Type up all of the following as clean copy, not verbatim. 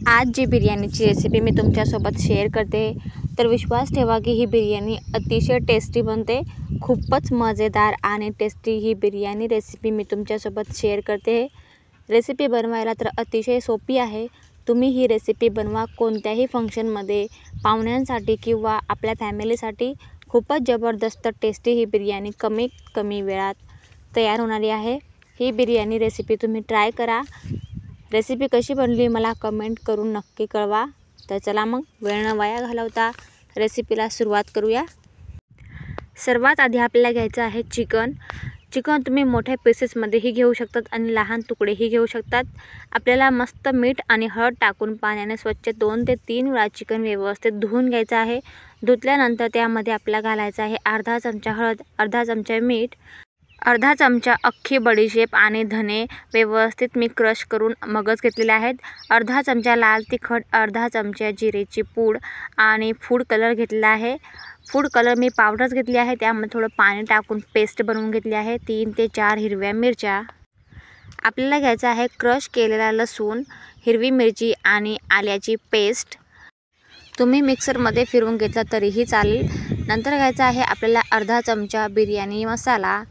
आज जी बिर्याणीची रेसिपी मी तुमच्यासोबत शेअर करते तर विश्वास ठेवा की ही बिर्याणी अतिशय टेस्टी बनते। खूपच मजेदार आणि टेस्टी ही बिर्याणी रेसिपी मी तुमच्यासोबत शेअर करते। रेसिपी बनवायला तर अतिशय सोपी आहे। तुम्ही ही रेसिपी बनवा कोणत्याही फंक्शनमध्ये, पाहुण्यांसाठी किंवा आपल्या फॅमिलीसाठी। खूपच जबरदस्त टेस्टी ही बिर्याणी कमी वेळात तयार होणारी आहे। ही बिर्याणी रेसिपी तुम्ही ट्राय करा। रेसिपी कशी बनली मला कमेंट करून नक्की कळवा। तर चला मग वेळ न वाया घालवता रेसिपीला सुरुवात करूया। सर्वात आधी आपल्याला घ्यायचं आहे चिकन। तुम्ही मोठ्या पीसेसमध्येही घेऊ शकतात आणि लहान तुकडेही घेऊ शकतात। आपल्याला मस्त मीठ आणि हळद टाकून पाण्याने स्वच्छ 2 ते 3 वेळा चिकन व्यवस्थित धुवून घ्यायचं आहे। धुतल्यानंतर त्यामध्ये आपल्याला घालायचं आहे अर्धा चमचा हळद, अर्धा चमचा मीठ, अर्धा चमचा अख्खी बडीशेप आणि धने व्यवस्थित मी क्रश करून मगज घेतलेले आहेत। अर्धा चमचा लाल तिखट, अर्धा चमचा जिरेची पूड आणि फूड कलर घेतलेला आहे। फूड कलर मी पावडरच घेतली आहे, त्यामध्ये थोडं पाणी टाकून पेस्ट बनवून घेतली आहे। 3 ते 4 हिरव्या मिरच्या। आपल्याला घ्यायचं आहे क्रश केलेला लसूण, हिरवी मिरची आणि आल्याची पेस्ट। तुम्ही मिक्सरमध्ये फिरवून घेतला तरीही चालेल। नंतर घ्यायचा आहे आपल्याला अर्धा चमचा बिर्याणी मसाला।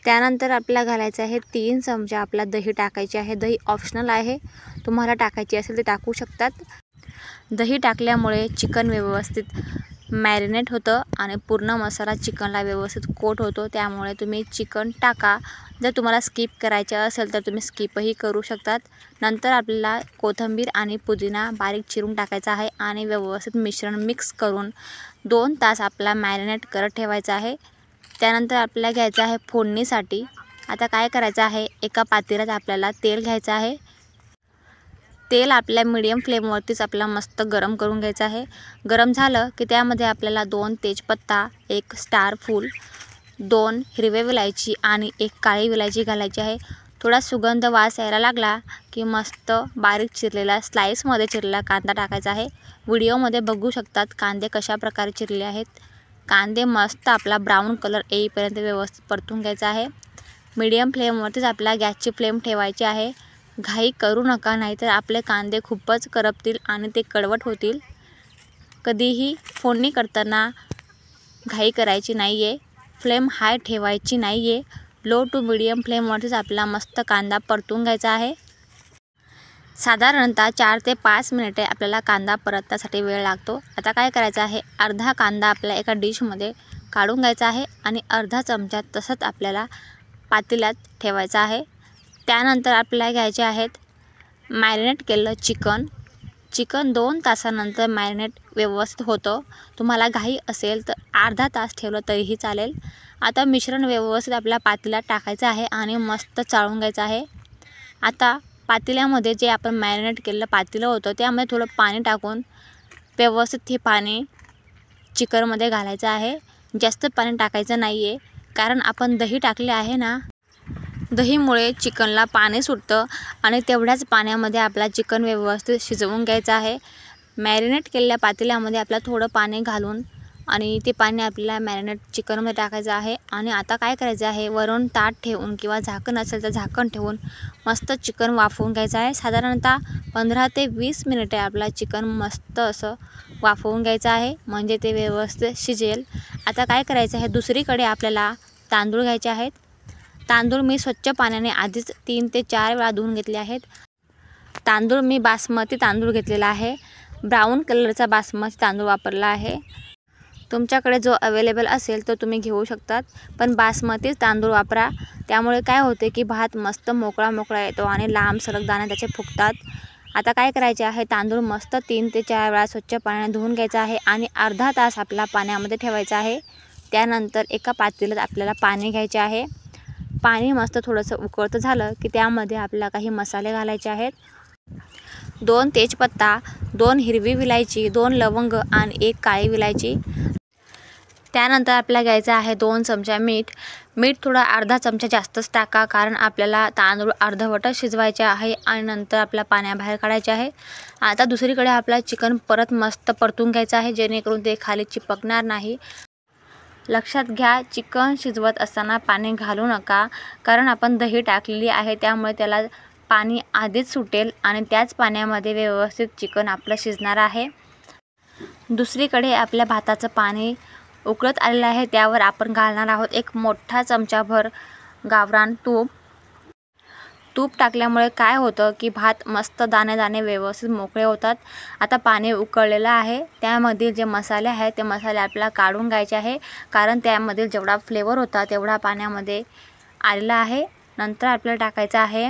त्यानंतर आपल्याला घालायचं आहे 3 चमचा आपला दही टाकायचे आहे। दही ऑप्शनल आहे, तुम्हाला टाकायची असेल तर टाकू शकतात। दही टाकल्यामुळे चिकन व्यवस्थित मॅरिनेट होतं आणि पूर्ण मसाला चिकनला व्यवस्थित कोट होतो, त्यामुळे तुम्ही चिकन टाका। जर तुम्हाला स्किप करायचे असेल तर तुम्ही स्किपही करू शकतात। नंतर आपल्याला कोथिंबीर आणि पुदिना बारीक चिरून टाकायचा आहे आणि व्यवस्थित मिश्रण मिक्स करून 2 तास आपला मॅरिनेट करत ठेवायचा आहे। त्यानंतर आपल्याला घ्यायचं आहे फोडणीसाठी। आता काय करायचं आहे, एका पातेल्यात आपल्याला तेल घ्यायचं आहे। तेल आपल्या मीडियम फ्लेमवरतीच आपल्याला मस्त गरम करून घ्यायचं आहे। गरम झालं की त्यामध्ये आपल्याला 2 तेजपत्ता, 1 स्टार फूल, 2 हिरवे विलायची आणि 1 काळी विलायची घालायची आहे। थोडा सुगंध वास यायला लागला की मस्त बारीक चिरलेला स्लाइसमध्ये चिरलेला कांदा टाकायचा आहे। व्हिडिओमध्ये बघू शकतात कांदे कशा प्रकारे चिरले आहेत। कांदे मस्त आपला ब्राऊन कलर येईपर्यंत व्यवस्थित परतून घ्यायचा आहे। मीडियम फ्लेमवरतीच आपला गॅसची फ्लेम ठेवायची आहे। घाई करू नका, नाहीतर आपले कांदे खूपच करपतील आणि ते कडवट होतील। कधीही फोडणी करताना घाई करायची नाही आहे, फ्लेम हाय ठेवायची नाही आहे। लो टू मीडियम फ्लेमवरतीच आपला मस्त कांदा परतून घ्यायचा आहे। साधारणतः 4 ते 5 मिनिटे आपल्याला कांदा परतण्यासाठी वेळ लागतो। आता काय करायचं आहे, अर्धा कांदा आपल्या एका डिशमध्ये काढून घ्यायचा आहे आणि अर्धा चमचा तसंच आपल्याला पातेल्यात ठेवायचं आहे। त्यानंतर आपल्याला घ्यायचे आहेत मॅरिनेट केलेलं चिकन 2 तासानंतर मॅरिनेट व्यवस्थित होतं। तुम्हाला घाई असेल तर अर्धा तास ठेवलं तरीही चालेल। आता मिश्रण व्यवस्थित आपल्या पातेल्यात टाकायचं आहे आणि मस्त चाळून घ्यायचं आहे। आता पातेल्यामध्ये जे आपण मॅरिनेट केलेलं पातेलं होतं त्यामध्ये थोडं पाणी टाकून व्यवस्थित हे पाणी चिकनमध्ये घालायचं आहे। जास्त पाणी टाकायचं नाही आहे, कारण आपण दही टाकले आहे ना, दहीमुळे चिकनला पाणी सुटतं आणि तेवढ्याच पाण्यामध्ये आपला चिकन व्यवस्थित शिजवून घ्यायचं आहे। मॅरिनेट केलेल्या पातेल्यामध्ये आपल्याला थोडं पाणी घालून आणि ते पाणी आपल्याला मॅरिनेट चिकनमध्ये टाकायचं आहे। आणि आता काय करायचं आहे, वरून ताट ठेवून किंवा झाकण असेल तर झाकण ठेवून मस्त चिकन वाफवून घ्यायचं आहे। साधारणतः 15 ते 20 मिनिटे आपला चिकन मस्त असं वाफवून घ्यायचं आहे, म्हणजे ते व्यवस्थित शिजेल। आता काय करायचं आहे, दुसरीकडे आपल्याला तांदूळ घ्यायचे आहेत। तांदूळ मी स्वच्छ पाण्याने आधीच 3 ते 4 वेळा धुवून घेतले आहेत। तांदूळ मी बासमती तांदूळ घेतलेला आहे, ब्राऊन कलरचा बासमती तांदूळ वापरला आहे। तुमच्याकडे जो अवेलेबल असेल तो तुम्ही घेऊ शकतात, पण बासमतीच तांदूळ वापरा। त्यामुळे काय होते की भात मस्त मोकळा येतो आणि लांब सलग दाणे त्याचे फुगतात। आता काय करायचे आहे, तांदूळ मस्त 3 ते 4 वेळा स्वच्छ पाण्याने धुवून घ्यायचा आहे आणि अर्धा तास आपला पाण्यामध्ये ठेवायचा आहे। त्यानंतर एका पातेल्यात आपल्याला पाणी घ्यायचे आहे। पाणी मस्त थोडंसं उकळतं झालं की त्यामध्ये आपल्याला काही मसाले घालायचे आहेत। 2 तेजपत्ता, 2 हिरवी विलायची, 2 लवंग आणि 1 काळी विलायची। त्यानंतर आपल्याला घ्यायचं आहे 2 चमचा मीठ थोडं अर्धा चमचा जास्तच टाका, कारण आपल्याला तांदूळ अर्धवटच शिजवायचे आहे आणि नंतर आपल्या पाण्याबाहेर काढायचे आहे। आता दुसरीकडे आपला चिकन परत मस्त परतून घ्यायचं आहे, जेणेकरून ते खाली चिपकणार नाही। लक्षात घ्या, चिकन शिजवत असताना पाणी घालू नका, कारण आपण दही टाकलेली आहे, त्यामुळे त्याला पाणी आधीच सुटेल आणि त्याच पाण्यामध्ये व्यवस्थित चिकन आपलं शिजणार आहे। दुसरीकडे आपल्या भाताचं पाणी उकळत आलेलं आहे, त्यावर आपण घालणार आहोत एक मोठा चमचाभर गावरान तूप। तूप टाकल्यामुळे काय होतं की भात मस्त दाणे दाणे व्यवस्थित मोकळे होतात। आता पाणी उकळलेलं आहे, त्यामधील जे मसाले आहेत ते मसाले आपल्याला काढून घ्यायचे आहे, कारण त्यामधील जेवढा फ्लेवर होता तेवढा पाण्यामध्ये आलेला आहे। नंतर आपल्याला टाकायचं आहे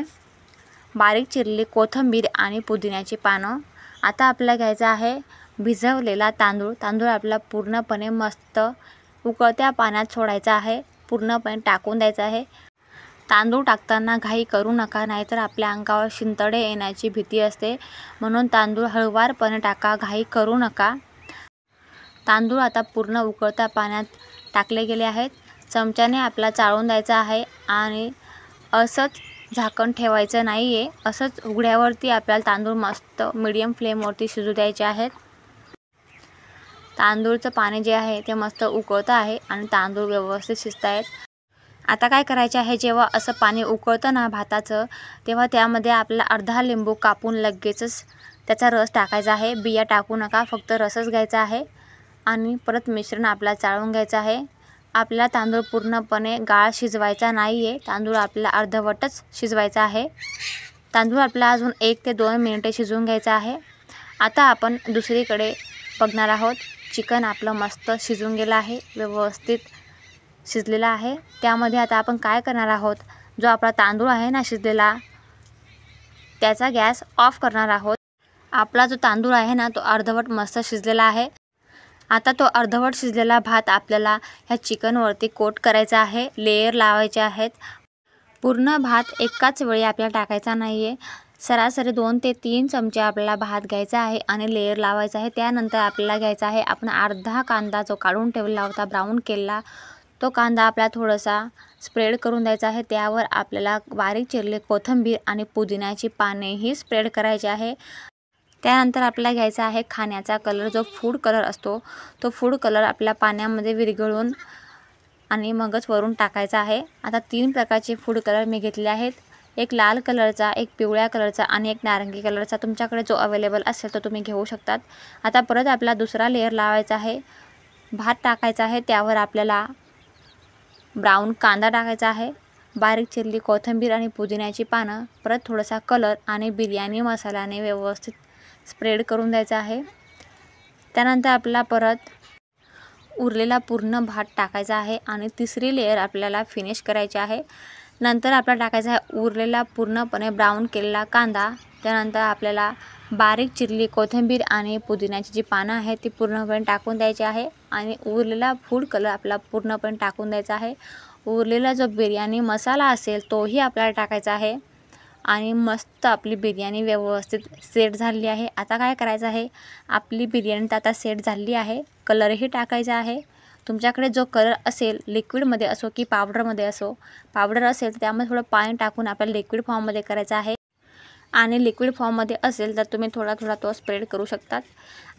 बारीक चिरलेली कोथिंबीर आणि पुदिन्याची पानं। आता आपल्याला घ्यायचं आहे भिजवलेला तांदूळ। तांदूळ आपल्याला पूर्णपणे मस्त उकळत्या पाण्यात सोडायचा आहे, पूर्णपणे टाकून द्यायचं आहे। तांदूळ टाकताना घाई करू नका, नाहीतर आपल्या अंगावर शिंतडे येण्याची भीती असते, म्हणून तांदूळ हळूवारपणे टाका, घाई करू नका। तांदूळ आता पूर्ण उकळत्या पाण्यात टाकले गेले आहेत। चमच्याने आपल्याला चाळून द्यायचं आहे आणि असंच झाकण ठेवायचं नाही आहे, असंच उघड्यावरती आपल्याला तांदूळ मस्त मीडियम फ्लेमवरती शिजू द्यायचे आहेत। तांदूळचं पाणी जे आहे ते मस्त उकळतं आहे आणि तांदूळ व्यवस्थित शिजत आहेत। आता काय करायचे आहे, जेव्हा असं पाणी उकळतं ना भाताचं, तेव्हा त्यामध्ये आपल्याला अर्धा लिंबू कापून लगेचच त्याचा रस टाकायचा आहे। बिया टाकू नका, फक्त रसच घ्यायचा आहे आणि परत मिश्रण आपल्याला चाळून घ्यायचं आहे। आपल्याला तांदूळ पूर्णपणे गाळ शिजवायचा नाही आहे, तांदूळ आपल्याला अर्धवटच शिजवायचा आहे। तांदूळ आपल्याला अजून 1 ते 2 मिनिटे शिजवून घ्यायचा आहे। आता आपण दुसरीकडे बघणार आहोत, चिकन आपलं मस्त शिजून गेलं आहे, व्यवस्थित शिजलेला आहे। त्यामध्ये आता आपण काय करणार आहोत, जो आपला तांदूळ आहे ना शिजलेला, त्याचा गॅस ऑफ करणार आहोत। आपला जो तांदूळ आहे ना तो अर्धवट मस्त शिजलेला आहे। आता तो अर्धवट शिजलेला भात आपल्याला ह्या चिकनवरती कोट करायचा आहे, लेयर लावायचे आहेत। पूर्ण भात एकाच वेळी आपल्याला टाकायचा नाही आहे, सरासरी 2 ते 3 चमचे आपल्याला भात घ्यायचा आहे आणि लेयर लावायचा आहे। त्यानंतर आपल्याला घ्यायचा आहे आपण अर्धा कांदा जो काढून ठेवला होता ब्राऊन केलेला, तो कांदा आपल्याला थोडासा स्प्रेड करून द्यायचा आहे। त्यावर आपल्याला बारीक चिरलेली कोथिंबीर आणि पुदिन्याची पानेही स्प्रेड करायची आहे। त्यानंतर आपल्याला घ्यायचा आहे खाण्याचा कलर, जो फूड कलर असतो, तो फूड कलर आपल्या पाण्यामध्ये विरघळून आणि मगच वरून टाकायचा आहे। आता 3 प्रकारचे फूड कलर मी घेतले आहेत, एक लाल कलरचा, एक पिवळ्या कलरचा आणि एक नारंगी कलरचा। तुमच्याकडे जो अवेलेबल असेल तो तुम्ही घेऊ शकतात। आता परत आपल्याला दुसरा लेयर लावायचा आहे, भात टाकायचा आहे, त्यावर आपल्याला ब्राऊन कांदा टाकायचा आहे, बारीक चिरलेली कोथिंबीर आणि पुदिन्याची पानं, परत थोडासा कलर आणि बिर्याणी मसाल्याने व्यवस्थित स्प्रेड करून द्यायचा आहे। त्यानंतर आपल्याला परत उरलेला पूर्ण भात टाकायचा आहे आणि तिसरी लेयर आपल्याला फिनिश करायची आहे। नंतर आपल्याला टाकायचा आहे उरलेला पूर्णपणे ब्राऊन केलेला कांदा। त्यानंतर आपल्याला बारीक चिरलेली कोथिंबीर आणि पुदिन्याची जी पानं आहेत ती पूर्णपणे टाकून द्यायची आहे आणि उरलेला फूड कलर आपल्याला पूर्णपणे टाकून द्यायचा आहे। उरलेला जो बिर्याणी मसाला असेल तोही आपल्याला टाकायचा आहे आणि मस्त आपली बिर्याणी व्यवस्थित सेट झाली आहे। आता काय करायचं आहे, आपली बिर्याणी तर आता सेट झाली आहे, कलरही टाकायचा आहे। तुमच्याकडे जो कलर असेल, लिक्विडमध्ये असो की पावडरमध्ये असो, पावडर असेल तर त्यामध्ये थोडं पाणी टाकून आपल्याला लिक्विड फॉर्ममध्ये करायचं आहे आणि लिक्विड फॉर्ममध्ये असेल तर तुम्ही थोडा थोडा तो स्प्रेड करू शकतात।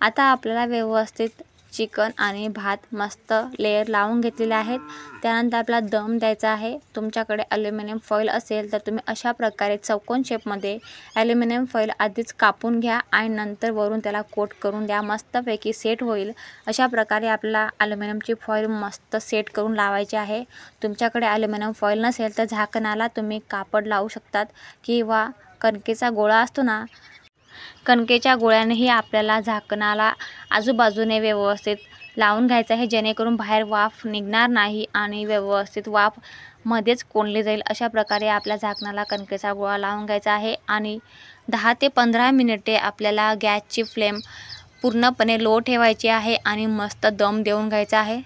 आता आपल्याला व्यवस्थित चिकन आणि भात मस्त लेयर लावून घेतलेले आहेत। त्यानंतर आपल्याला दम द्यायचा आहे। तुमच्याकडे ॲल्युमिनियम फॉईल असेल तर तुम्ही अशा प्रकारे चौकोन शेपमध्ये ॲल्युमिनियम फॉईल आधीच कापून घ्या आणि नंतर वरून त्याला कोट करून द्या, मस्तपैकी सेट होईल। अशा प्रकारे आपल्याला ॲल्युमिनियमची फॉईल मस्त सेट करून लावायची आहे। तुमच्याकडे ॲल्युमिनियम फॉईल नसेल तर झाकणाला तुम्ही कापड लावू शकतात किंवा कणकेचा गोळा असतो ना, कणकेच्या गोळ्यानेही आपल्याला झाकणाला आजूबाजूने व्यवस्थित लावून घ्यायचं आहे, जेणेकरून बाहेर वाफ निघणार नाही आणि व्यवस्थित वाफ मध्येच कोंडली जाईल। अशा प्रकारे आपल्या झाकणाला कणकेचा गोळा लावून घ्यायचा आहे आणि 10 ते 15 मिनिटे आपल्याला गॅसची फ्लेम पूर्णपणे लो ठेवायची आहे आणि मस्त दम देऊन घ्यायचा आहे।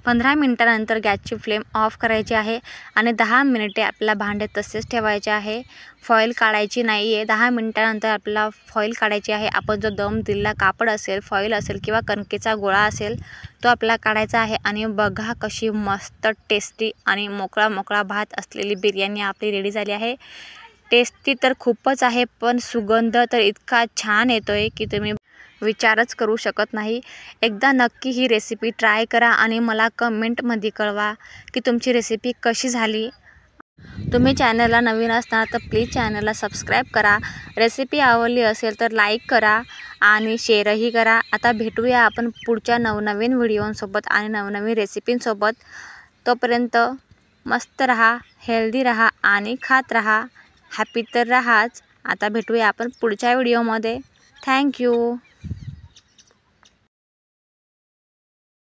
15 मिनिटानंतर गॅसची फ्लेम ऑफ करायची आहे आणि 10 मिनिटे आपल्याला भांडे तसेच ठेवायचे आहे, फॉईल काढायची नाही आहे। 10 मिनिटानंतर आपल्याला फॉईल काढायची आहे। आपण जो दम दिलेला कापड असेल, फॉईल असेल किंवा कणकेचा गोळा असेल तो आपल्याला काढायचा आहे आणि बघा कशी मस्त टेस्टी आणि मोकळा मोकळा भात असलेली बिर्याणी आपली रेडी झाली आहे। टेस्टी तर खूपच आहे, पण सुगंध तर इतका छान येतोय की तुम्ही विचारच करू शकत नाही। एकदा नक्की ही रेसिपी ट्राय करा आणि मला कमेंटमध्ये कळवा की तुमची रेसिपी कशी झाली। तुम्ही चॅनलला नवीन असणार तर प्लीज चॅनलला सबस्क्राईब करा. रेसिपी आवडली असेल तर लाईक करा आणि शेअरही करा. आता भेटूया आपण पुढच्या नवनवीन व्हिडिओंसोबत आणि नवनवीन रेसिपींसोबत. तोपर्यंत मस्त रहा, हेल्दी रहा आणि खात रहा. हॅपी तर राहाच. आता भेटूया आपण पुढच्या व्हिडिओमध्ये. थँक्यू.